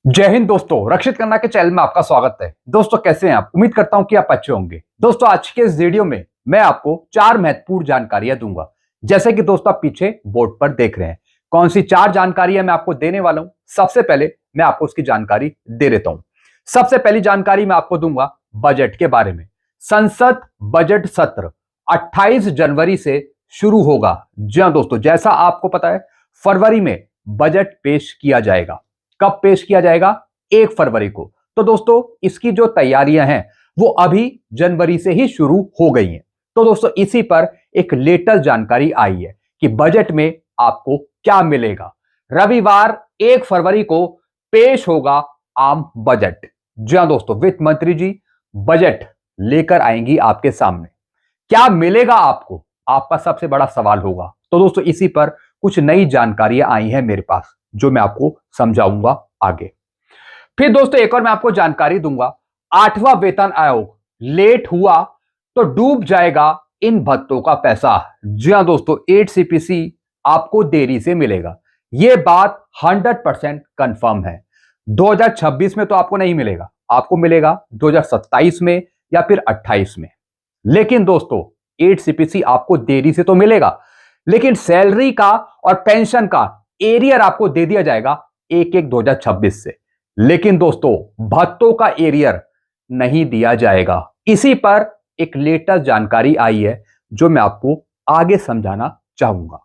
जय हिंद दोस्तों, रक्षित खन्ना के चैनल में आपका स्वागत है। दोस्तों कैसे हैं आप? उम्मीद करता हूं कि आप अच्छे होंगे। दोस्तों आज के इस वीडियो में मैं आपको 4 महत्वपूर्ण जानकारियां दूंगा। जैसे कि दोस्तों आप पीछे बोर्ड पर देख रहे हैं, कौन सी 4 जानकारियां मैं आपको देने वाला हूं। सबसे पहले मैं आपको उसकी जानकारी दे देता हूं। सबसे पहली जानकारी मैं आपको दूंगा बजट के बारे में। संसद बजट सत्र 28 जनवरी से शुरू होगा। जी हां दोस्तों, जैसा आपको पता है फरवरी में बजट पेश किया जाएगा। कब पेश किया जाएगा? 1 फरवरी को। तो दोस्तों इसकी जो तैयारियां हैं वो अभी जनवरी से ही शुरू हो गई हैं। तो दोस्तों इसी पर एक लेटेस्ट जानकारी आई है कि बजट में आपको क्या मिलेगा। रविवार 1 फरवरी को पेश होगा आम बजट। जी हां दोस्तों, वित्त मंत्री जी बजट लेकर आएंगी आपके सामने। क्या मिलेगा आपको? आपका सबसे बड़ा सवाल होगा। तो दोस्तों इसी पर कुछ नई जानकारियां आई हैं मेरे पास, जो मैं आपको समझाऊंगा आगे। फिर दोस्तों एक और मैं आपको जानकारी दूंगा। 8वां वेतन आयोग लेट हुआ तो डूब जाएगा इन भत्तों का पैसा। जी हां दोस्तों, 8 सीपीसी आपको देरी से मिलेगा। यह बात 100% कंफर्म है। 2026 में तो आपको नहीं मिलेगा, आपको मिलेगा 2027 में या फिर 28 में। लेकिन दोस्तों 8 सीपीसी आपको देरी से तो मिलेगा, लेकिन सैलरी का और पेंशन का एरियर आपको दे दिया जाएगा 1/1/2026 से। लेकिन दोस्तों भत्तों का एरियर नहीं दिया जाएगा। इसी पर एक लेटेस्ट जानकारी आई है जो मैं आपको आगे समझाना चाहूंगा।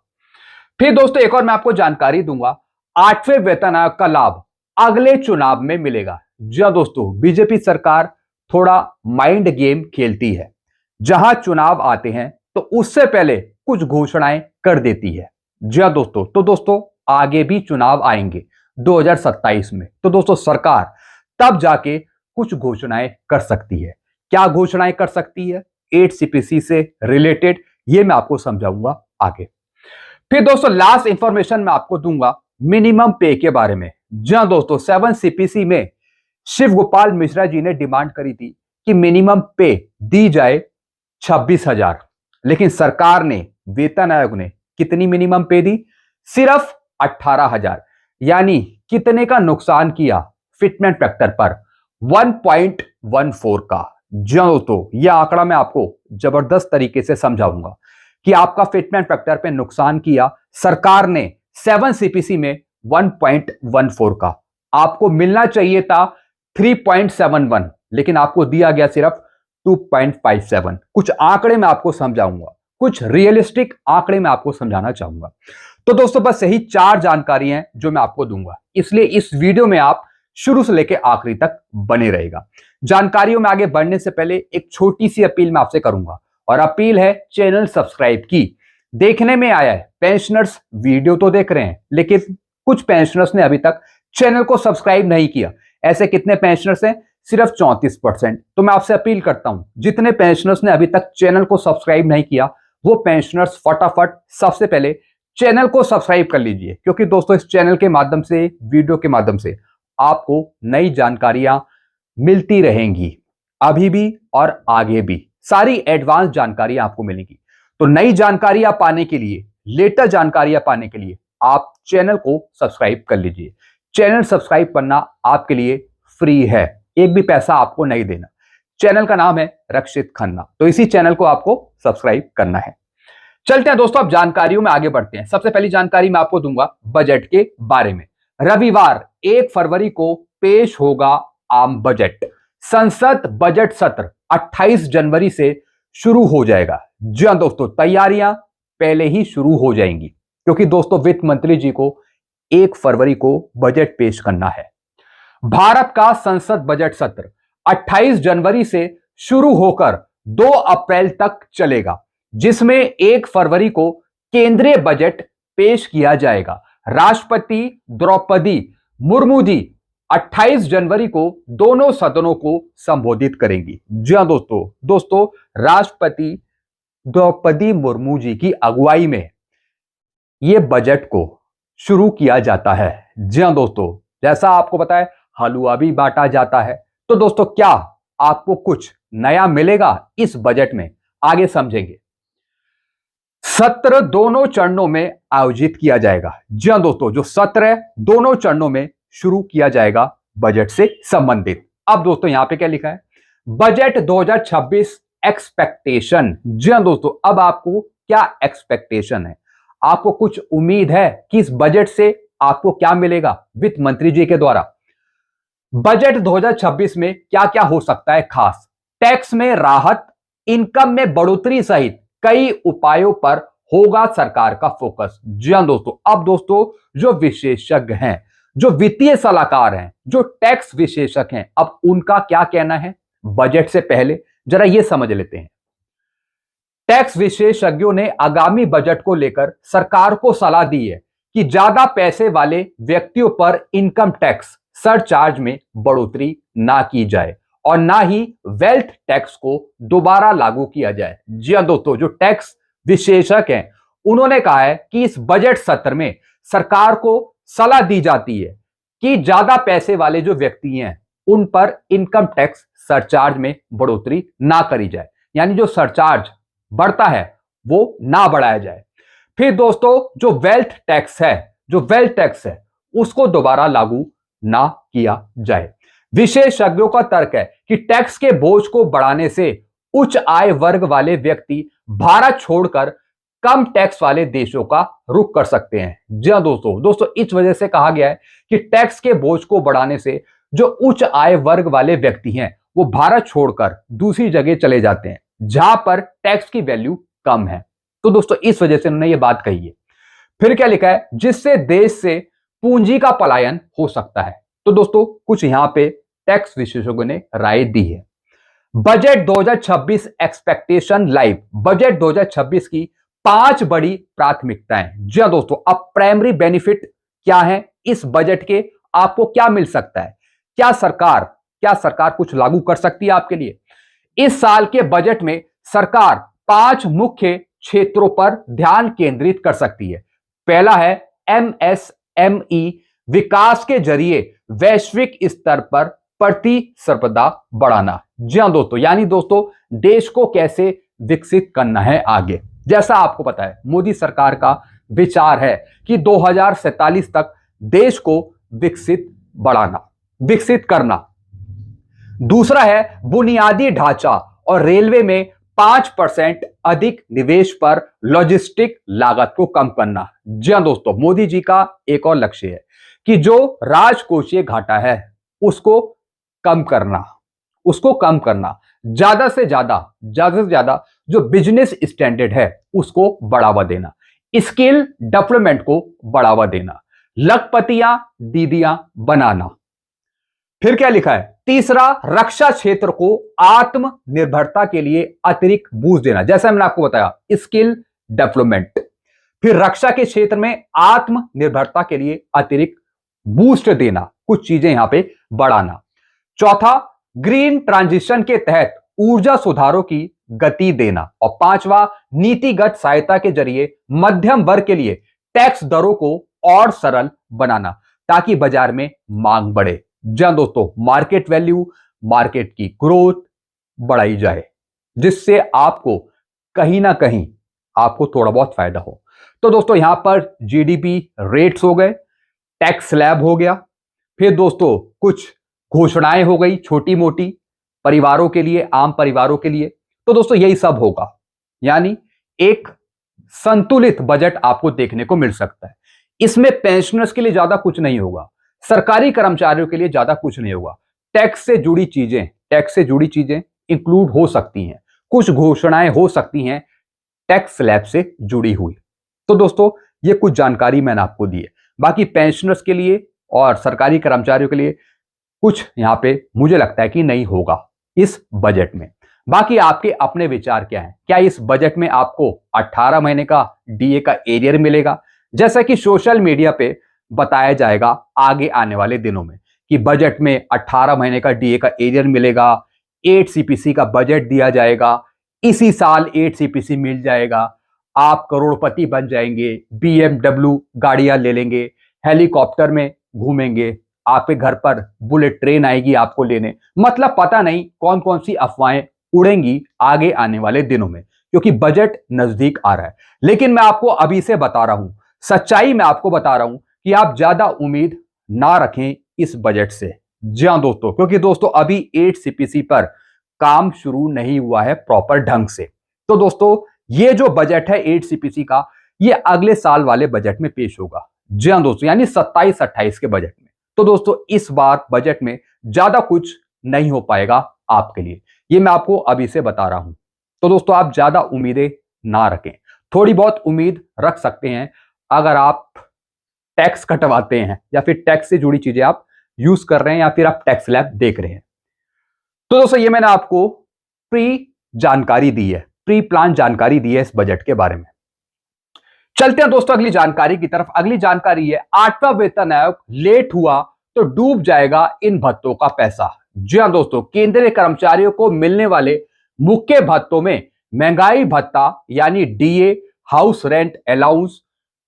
फिर दोस्तों एक और मैं आपको जानकारी दूंगा। 8वें वेतन आयोग का लाभ अगले चुनाव में मिलेगा। जी हां दोस्तों, बीजेपी सरकार थोड़ा माइंड गेम खेलती है। जहां चुनाव आते हैं तो उससे पहले कुछ घोषणाएं कर देती है। जी हां दोस्तों, तो दोस्तों आगे भी चुनाव आएंगे 2027 में। तो दोस्तों सरकार तब जाके कुछ घोषणाएं कर सकती है। क्या घोषणाएं कर सकती है 8 सीपीसी से रिलेटेड, ये मैं आपको समझाऊंगा आगे। फिर दोस्तों लास्ट इंफॉर्मेशन मैं आपको दूंगा मिनिमम पे के बारे में। जी हां दोस्तों, 7 सीपीसी में शिव गोपाल मिश्रा जी ने डिमांड करी थी कि मिनिमम पे दी जाए 26,000, लेकिन सरकार ने, वेतन आयोग ने कितनी मिनिमम पे दी? सिर्फ 18,000। यानी कितने का नुकसान किया फिटमेंट फैक्टर पर? 1.14 का। जी हां दोस्तों, यह आंकड़ा मैं आपको जबरदस्त तरीके से समझाऊंगा कि आपका फिटमेंट फैक्टर पे नुकसान किया सरकार ने 7 सीपीसी में 1.14 का। आपको मिलना चाहिए था 3.71, लेकिन आपको दिया गया सिर्फ 2.57। कुछ आंकड़े मैं आपको समझाऊंगा, कुछ रियलिस्टिक आंकड़े मैं आपको समझाना चाहूंगा। तो दोस्तों बस यही 4 जानकारियां हैं जो मैं आपको दूंगा, इसलिए इस वीडियो में आप शुरू से लेकर आखिरी तक बने रहेगा। जानकारियों में आगे बढ़ने से पहले एक छोटी सी अपील मैं आपसे करूंगा, और अपील है चैनल सब्सक्राइब की। देखने में आया है पेंशनर्स वीडियो तो देख रहे हैं, लेकिन कुछ पेंशनर्स ने अभी तक चैनल को सब्सक्राइब नहीं किया। ऐसे कितने पेंशनर्स हैं? सिर्फ 34%। तो मैं आपसे अपील करता हूं, जितने पेंशनर्स ने अभी तक चैनल को सब्सक्राइब नहीं किया वो पेंशनर्स फटाफट सबसे पहले चैनल को सब्सक्राइब कर लीजिए, क्योंकि दोस्तों इस चैनल के माध्यम से, वीडियो के माध्यम से आपको नई जानकारियां मिलती रहेंगी, अभी भी और आगे भी सारी एडवांस जानकारियां आपको मिलेंगी। तो नई जानकारियां पाने के लिए, लेटेस्ट जानकारियां पाने के लिए आप चैनल को सब्सक्राइब कर लीजिए। चैनल सब्सक्राइब करना आपके लिए फ्री है, एक भी पैसा आपको नहीं देना। चैनल का नाम है रक्षित खन्ना, तो इसी चैनल को आपको सब्सक्राइब करना है। चलते हैं दोस्तों, अब जानकारियों में आगे बढ़ते हैं। सबसे पहली जानकारी मैं आपको दूंगा बजट के बारे में। रविवार 1 फरवरी को पेश होगा आम बजट। संसद बजट सत्र 28 जनवरी से शुरू हो जाएगा। जी हां दोस्तों, तैयारियां पहले ही शुरू हो जाएंगी, क्योंकि दोस्तों वित्त मंत्री जी को 1 फरवरी को बजट पेश करना है। भारत का संसद बजट सत्र 28 जनवरी से शुरू होकर 2 अप्रैल तक चलेगा, जिसमें 1 फरवरी को केंद्रीय बजट पेश किया जाएगा। राष्ट्रपति द्रौपदी मुर्मू जी 28 जनवरी को दोनों सदनों को संबोधित करेंगी। जी हां दोस्तों राष्ट्रपति द्रौपदी मुर्मू जी की अगुवाई में यह बजट को शुरू किया जाता है। जी हां दोस्तों, जैसा आपको पता है हलवा भी बांटा जाता है। तो दोस्तों क्या आपको कुछ नया मिलेगा इस बजट में? आगे समझेंगे। सत्र दोनों चरणों में आयोजित किया जाएगा। जी हां दोस्तों, जो सत्र है दोनों चरणों में शुरू किया जाएगा बजट से संबंधित। अब दोस्तों यहां पे क्या लिखा है, बजट 2026 एक्सपेक्टेशन। जी हां दोस्तों, अब आपको क्या एक्सपेक्टेशन है, आपको कुछ उम्मीद है कि इस बजट से आपको क्या मिलेगा वित्त मंत्री जी के द्वारा। बजट 2026 में क्या क्या हो सकता है खास, टैक्स में राहत, इनकम में बढ़ोतरी सहित कई उपायों पर होगा सरकार का फोकस। जी हां दोस्तों, अब दोस्तों जो विशेषज्ञ हैं, जो वित्तीय सलाहकार हैं, जो टैक्स विशेषज्ञ हैं, अब उनका क्या कहना है बजट से पहले जरा यह समझ लेते हैं। टैक्स विशेषज्ञों ने आगामी बजट को लेकर सरकार को सलाह दी है कि ज्यादा पैसे वाले व्यक्तियों पर इनकम टैक्स सरचार्ज में बढ़ोतरी ना की जाए और ना ही वेल्थ टैक्स को दोबारा लागू किया जाए। जी हां दोस्तों, जो टैक्स विशेषज्ञ हैं उन्होंने कहा है कि इस बजट सत्र में सरकार को सलाह दी जाती है कि ज्यादा पैसे वाले जो व्यक्ति हैं उन पर इनकम टैक्स सरचार्ज में बढ़ोतरी ना करी जाए, यानी जो सरचार्ज बढ़ता है वो ना बढ़ाया जाए। फिर दोस्तों जो वेल्थ टैक्स है उसको दोबारा लागू ना किया जाए। विशेषज्ञों का तर्क है कि टैक्स के बोझ को बढ़ाने से उच्च आय वर्ग वाले व्यक्ति भारत छोड़कर कम टैक्स वाले देशों का रुख कर सकते हैं। जी हां दोस्तों, इस वजह से कहा गया है कि टैक्स के बोझ को बढ़ाने से जो उच्च आय वर्ग वाले व्यक्ति हैं वो भारत छोड़कर दूसरी जगह चले जाते हैं जहां पर टैक्स की वैल्यू कम है। तो दोस्तों इस वजह से उन्होंने ये बात कही है। फिर क्या लिखा है, जिससे देश से पूंजी का पलायन हो सकता है। तो दोस्तों कुछ यहां पे टैक्स विशेषज्ञों ने राय दी है। बजट 2026 एक्सपेक्टेशन लाइव, बजट 2026 की 5 बड़ी प्राथमिकताएं। जी हां दोस्तों, अब प्राइमरी बेनिफिट क्या है इस बजट के, आपको क्या मिल सकता है, क्या सरकार कुछ लागू कर सकती है आपके लिए। इस साल के बजट में सरकार 5 मुख्य क्षेत्रों पर ध्यान केंद्रित कर सकती है। पहला है एमएसएमई विकास के जरिए वैश्विक स्तर पर प्रतिस्पर्धा बढ़ाना। जी हां दोस्तों, यानी दोस्तों देश को कैसे विकसित करना है आगे। जैसा आपको पता है मोदी सरकार का विचार है कि 2047 तक देश को विकसित करना। दूसरा है बुनियादी ढांचा और रेलवे में 5% अधिक निवेश पर लॉजिस्टिक लागत को कम करना। जी हां दोस्तों, मोदी जी का एक और लक्ष्य है कि जो राजकोषीय घाटा है उसको कम करना, ज्यादा से ज्यादा जो बिजनेस स्टैंडर्ड है उसको बढ़ावा देना, स्किल डेवलपमेंट को बढ़ावा देना, लखपतियां दीदियां बनाना। फिर क्या लिखा है, तीसरा रक्षा क्षेत्र को आत्मनिर्भरता के लिए अतिरिक्त बूस्ट देना। जैसा मैंने आपको बताया स्किल डेवलपमेंट, फिर रक्षा के क्षेत्र में आत्मनिर्भरता के लिए अतिरिक्त बूस्ट देना, कुछ चीजें यहां पे बढ़ाना। चौथा ग्रीन ट्रांजिशन के तहत ऊर्जा सुधारों की गति देना और पांचवा नीतिगत सहायता के जरिए मध्यम वर्ग के लिए टैक्स दरों को और सरल बनाना ताकि बाजार में मांग बढ़े। जहां दोस्तों मार्केट वैल्यू, मार्केट की ग्रोथ बढ़ाई जाए जिससे आपको कहीं ना कहीं आपको थोड़ा बहुत फायदा हो। तो दोस्तों यहां पर जीडीपी रेट्स हो गए, टैक्स स्लैब हो गया, फिर दोस्तों कुछ घोषणाएं हो गई छोटी मोटी परिवारों के लिए, आम परिवारों के लिए। तो दोस्तों यही सब होगा, यानी एक संतुलित बजट आपको देखने को मिल सकता है। इसमें पेंशनर्स के लिए ज्यादा कुछ नहीं होगा, सरकारी कर्मचारियों के लिए ज्यादा कुछ नहीं होगा। टैक्स से जुड़ी चीजें इंक्लूड हो सकती हैं, कुछ घोषणाएं हो सकती हैं टैक्स स्लैब से जुड़ी हुई। तो दोस्तों ये कुछ जानकारी मैंने आपको दी है। बाकी पेंशनर्स के लिए और सरकारी कर्मचारियों के लिए कुछ यहां पे मुझे लगता है कि नहीं होगा इस बजट में। बाकी आपके अपने विचार क्या हैं, क्या इस बजट में आपको 18 महीने का डीए का एरियर मिलेगा, जैसा कि सोशल मीडिया पे बताया जाएगा आगे आने वाले दिनों में कि बजट में 18 महीने का डीए का एरियर मिलेगा, 8 सीपीसी का बजट दिया जाएगा, इसी साल 8 सीपीसी मिल जाएगा, आप करोड़पति बन जाएंगे, बीएमडब्ल्यू गाड़ियां ले लेंगे, हेलीकॉप्टर में घूमेंगे, आपके घर पर बुलेट ट्रेन आएगी आपको लेने। मतलब पता नहीं कौन कौन सी अफवाहें उड़ेंगी आगे आने वाले दिनों में, क्योंकि बजट नजदीक आ रहा है। लेकिन मैं आपको अभी से बता रहा हूं, सच्चाई में आपको बता रहा हूं कि आप ज्यादा उम्मीद ना रखें इस बजट से। जी हाँ दोस्तों, क्योंकि दोस्तों अभी 8 सीपीसी पर काम शुरू नहीं हुआ है प्रॉपर ढंग से। तो दोस्तों ये जो बजट है 8 सीपीसी का, ये अगले साल वाले बजट में पेश होगा। जी हाँ दोस्तों, यानी 27-28 के बजट में। तो दोस्तों इस बार बजट में ज्यादा कुछ नहीं हो पाएगा आपके लिए, ये मैं आपको अभी से बता रहा हूं। तो दोस्तों आप ज्यादा उम्मीदें ना रखें, थोड़ी बहुत उम्मीद रख सकते हैं अगर आप टैक्स कटवाते हैं या फिर टैक्स से जुड़ी चीजें आप यूज कर रहे हैं या फिर आप टैक्स लैब देख रहे हैं। तो दोस्तों ये मैंने आपको जानकारी दी है, प्री प्लान जानकारी दी है इस बजट के बारे में। चलते हैं दोस्तों अगली जानकारी की तरफ। अगली जानकारी है 8वां वेतन आयोग लेट हुआ तो डूब जाएगा इन भत्तों का पैसा। जी हां दोस्तों, केंद्रीय कर्मचारियों को मिलने वाले मुख्य भत्तों में महंगाई भत्ता यानी डीए, हाउस रेंट अलाउंस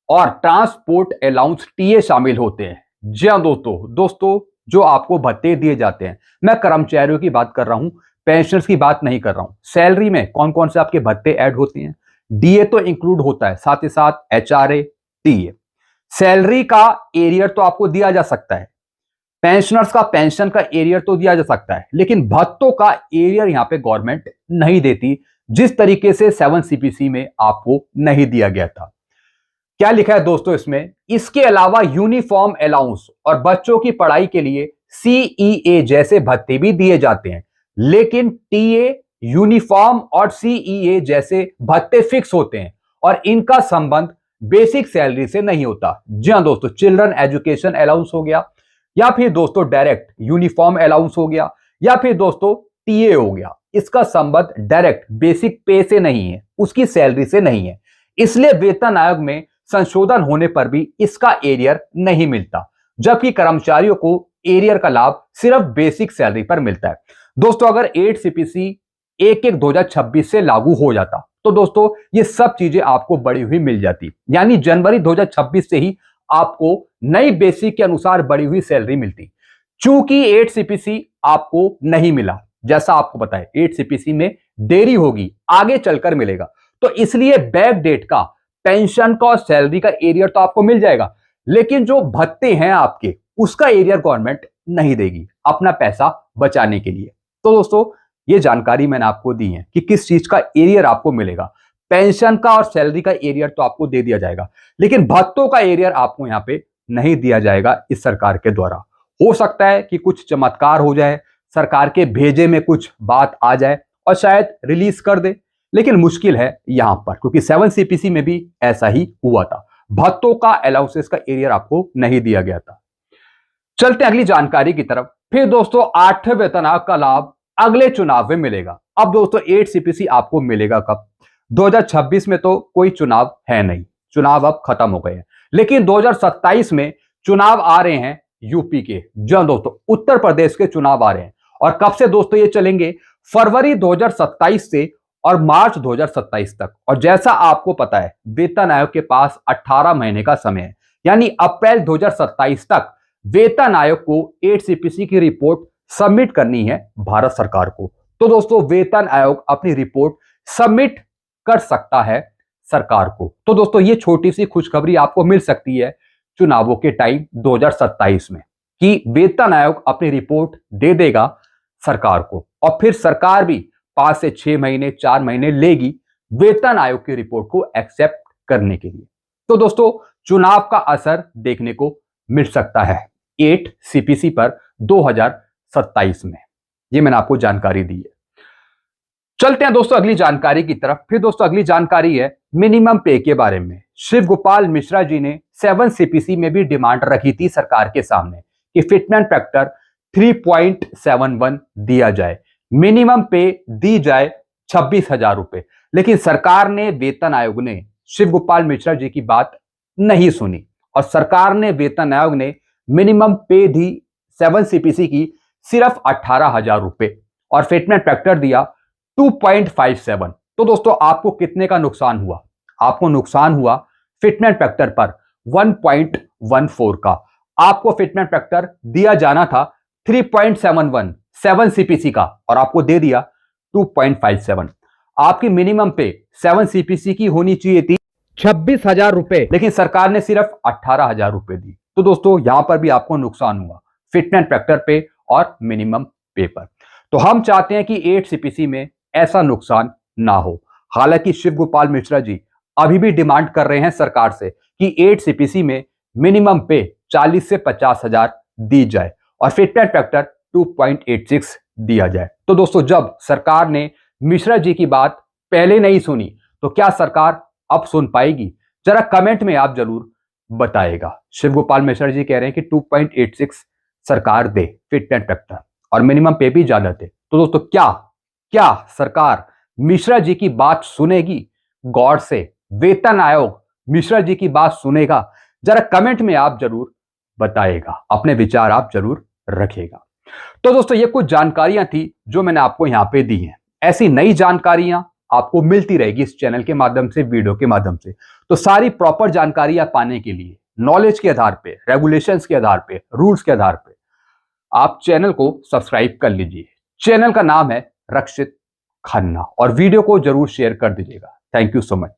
और ट्रांसपोर्ट अलाउंस टीए शामिल होते हैं। जी हां दोस्तों जो आपको भत्ते दिए जाते हैं, मैं कर्मचारियों की बात कर रहा हूं, पेंशनर्स की बात नहीं कर रहा हूं। सैलरी में कौन कौन से आपके भत्ते ऐड होते हैं, डीए तो इंक्लूड होता है, साथ ही साथ एचआरए, टीए। सैलरी का एरियर तो आपको दिया जा सकता है, पेंशनर्स का पेंशन का एरियर तो दिया जा सकता है, लेकिन भत्तों का एरियर यहां पे गवर्नमेंट नहीं देती, जिस तरीके से 7 सीपीसी में आपको नहीं दिया गया था। क्या लिखा है दोस्तों इसमें, इसके अलावा यूनिफॉर्म अलाउंस और बच्चों की पढ़ाई के लिए सीईए जैसे भत्ते भी दिए जाते हैं, लेकिन टीए, यूनिफॉर्म और सीईए जैसे भत्ते फिक्स होते हैं और इनका संबंध बेसिक सैलरी से नहीं होता। जी हां दोस्तों, चिल्ड्रन एजुकेशन अलाउंस हो गया, या फिर दोस्तों डायरेक्ट यूनिफॉर्म अलाउंस हो गया, या फिर दोस्तों टीए हो गया, इसका संबंध डायरेक्ट बेसिक पे से नहीं है, उसकी सैलरी से नहीं है। इसलिए वेतन आयोग में संशोधन होने पर भी इसका एरियर नहीं मिलता, जबकि कर्मचारियों को एरियर का लाभ सिर्फ बेसिक सैलरी पर मिलता है। दोस्तों अगर 8 सीपीसी 1/1/2026 से लागू हो जाता तो दोस्तों ये सब चीजें आपको बढ़ी हुई मिल जाती, यानी जनवरी 2026 से ही आपको नई बेसिक के अनुसार बढ़ी हुई सैलरी मिलती। चूंकि 8 सीपीसी आपको नहीं मिला, जैसा आपको पता है 8 सीपीसी में देरी होगी, आगे चलकर मिलेगा, तो इसलिए बैक डेट का पेंशन का और सैलरी का एरियर तो आपको मिल जाएगा, लेकिन जो भत्ते हैं आपके उसका एरियर गवर्नमेंट नहीं देगी अपना पैसा बचाने के लिए। तो दोस्तों ये जानकारी मैंने आपको दी है कि किस चीज का एरियर आपको मिलेगा। पेंशन का और सैलरी का एरियर तो आपको दे दिया जाएगा, लेकिन भत्तों का एरियर आपको यहां पे नहीं दिया जाएगा इस सरकार के द्वारा। हो सकता है कि कुछ चमत्कार हो जाए, सरकार के भेजे में कुछ बात आ जाए और शायद रिलीज कर दे, लेकिन मुश्किल है यहां पर, क्योंकि 7 सीपीसी में भी ऐसा ही हुआ था, भत्तों का अलाउंसेस का एरियर आपको नहीं दिया गया था। चलते अगली जानकारी की तरफ। फिर दोस्तों 8वें वेतन आयोग का लाभ अगले चुनाव में मिलेगा। अब दोस्तों 8 सीपीसी आपको मिलेगा कब, 2026 में तो कोई चुनाव है नहीं, चुनाव अब खत्म हो गए हैं, लेकिन 2027 में चुनाव आ रहे हैं यूपी के, जो दोस्तों उत्तर प्रदेश के चुनाव आ रहे हैं। और कब से दोस्तों ये चलेंगे, फरवरी 2027 से और मार्च 2027 तक। और जैसा आपको पता है वेतन आयोग के पास 18 महीने का समय है, यानी अप्रैल 2027 तक वेतन आयोग को 8 सीपीसी की रिपोर्ट सबमिट करनी है भारत सरकार को। तो दोस्तों वेतन आयोग अपनी रिपोर्ट सबमिट कर सकता है सरकार को। तो दोस्तों ये छोटी सी खुशखबरी आपको मिल सकती है चुनावों के टाइम 2027 में, कि वेतन आयोग अपनी रिपोर्ट दे देगा सरकार को, और फिर सरकार भी 5 से 6 महीने 4 महीने लेगी वेतन आयोग की रिपोर्ट को एक्सेप्ट करने के लिए। तो दोस्तों चुनाव का असर देखने को मिल सकता है 8 सीपीसी पर 2027 में, ये मैंने आपको जानकारी दी है। चलते हैं दोस्तों अगली जानकारी की तरफ। फिर दोस्तों अगली जानकारी है मिनिमम पे के बारे में। शिव गोपाल मिश्रा जी ने 7 सीपीसी में भी डिमांड रखी थी सरकार के सामने कि फिटमेंट फैक्टर 3.71 दिया जाए, मिनिमम पे दी जाए 26,000 रुपए, लेकिन सरकार ने, वेतन आयोग ने शिव गोपाल मिश्रा जी की बात नहीं सुनी और सरकार ने, वेतन आयोग ने मिनिमम पे दी 7 सीपीसी की सिर्फ 18,000 रुपए और फिटमेंट फैक्टर दिया 2.57। तो दोस्तों आपको कितने का नुकसान हुआ, आपको नुकसान हुआ फिटमेंट फैक्टर पर 1.14 का। आपको फिटमेंट फैक्टर दिया जाना था 3.71 7 सीपीसी का और आपको दे दिया 2.57। आपकी मिनिमम पे 7 सीपीसी की होनी चाहिए थी 26,000 रुपए, लेकिन सरकार ने सिर्फ 18,000 रुपए दी। तो दोस्तों यहां पर भी आपको नुकसान हुआ फिटमेंट फैक्टर पे और मिनिमम पे पर। तो हम चाहते हैं कि 8 सीपीसी में ऐसा नुकसान ना हो। हालांकि शिव गोपाल मिश्रा जी अभी भी डिमांड कर रहे हैं सरकार से कि 8 सीपीसी में मिनिमम पे 40 से 50 हजार दी जाए और फिटमेंट फैक्टर 2.86 दिया जाए। तो दोस्तों, जब सरकार ने मिश्रा जी की बात पहले नहीं सुनी तो क्या सरकार अब सुन पाएगी? जरा कमेंट में आप जरूर बताएगा। शिव गोपाल मिश्रा जी कह रहे हैं कि 2.86 सरकार दे फिटमेंट फैक्टर और मिनिमम पे भी ज्यादा दे। तो दोस्तों, क्या क्या सरकार मिश्रा जी की बात सुनेगी गौर से? वेतन आयोग मिश्रा जी की बात सुनेगा? जरा कमेंट में आप जरूर बताएगा, अपने विचार आप जरूर रखिएगा। तो दोस्तों, ये कुछ जानकारियां थी जो मैंने आपको यहां पे दी हैं। ऐसी नई जानकारियां आपको मिलती रहेगी इस चैनल के माध्यम से, वीडियो के माध्यम से। तो सारी प्रॉपर जानकारियां पाने के लिए नॉलेज के आधार पे, रेगुलेशंस के आधार पे, रूल्स के आधार पे आप चैनल को सब्सक्राइब कर लीजिए। चैनल का नाम है रक्षित खन्ना और वीडियो को जरूर शेयर कर दीजिएगा। Thank you so much.